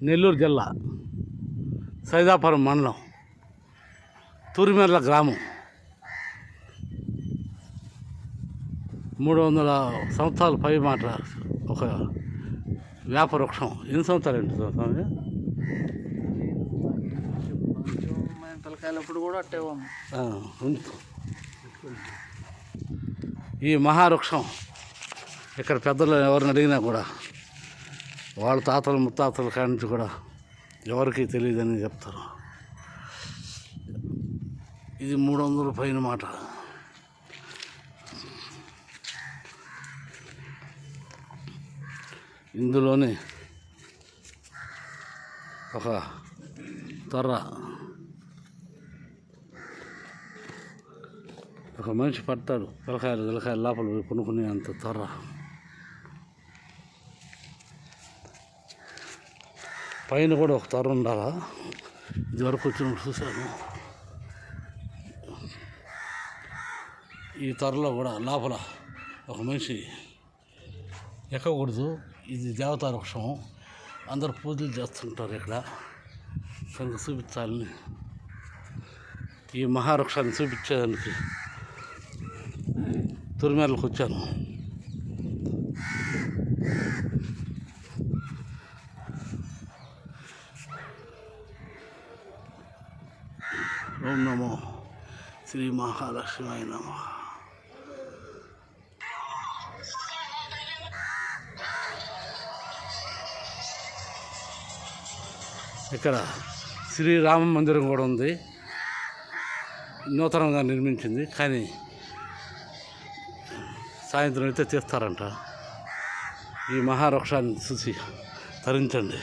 నెల్లూరు జిల్లా సైదాపురం మండలం తూరిమెర్ల గ్రామం 300 సంవత్సరాల పై మాట ఒక వేప వృక్షం. ఎన్ని సంవత్సరాలు ఏంటి స్వామి? తలకాయలప్పుడు కూడా అట్టే ఈ మహావృక్షం ఇక్కడ పెద్దలు ఎవరిని అడిగినా కూడా వాళ్ళ తాతలు ముత్తాతల కాడి నుంచి కూడా ఎవరికి తెలియదని చెప్తారు. ఇది 300 పైన మాట. ఇందులోనే ఒక తొర్ర, ఒక మనిషి పడతాడు పిల్లకాయలు లోపల కొనుక్కునే అంత తొర్ర. పైన కూడా ఒక తొర్ర ఉండాలా. ఇదివరకు వచ్చినప్పుడు చూశాను. ఈ తొర్రలో కూడా లోపల ఒక మనిషి ఎక్కకూడదు. ఇది దేవతా వృక్షం, అందరు పూజలు చేస్తుంటారు ఇక్కడ. కనుక చూపించాలని ఈ మహావృక్షాన్ని చూపించేదానికి తూరిమెర్లకు వచ్చాను. ఓం నమో శ్రీ మహాలక్ష్మీ నమః. ఇక్కడ శ్రీరామ మందిరం కూడా ఉంది, నూతనంగా నిర్మించింది. కానీ సాయంత్రం అయితే తీస్తారంట. ఈ మహావృక్షాన్ని చూసి తరించండి.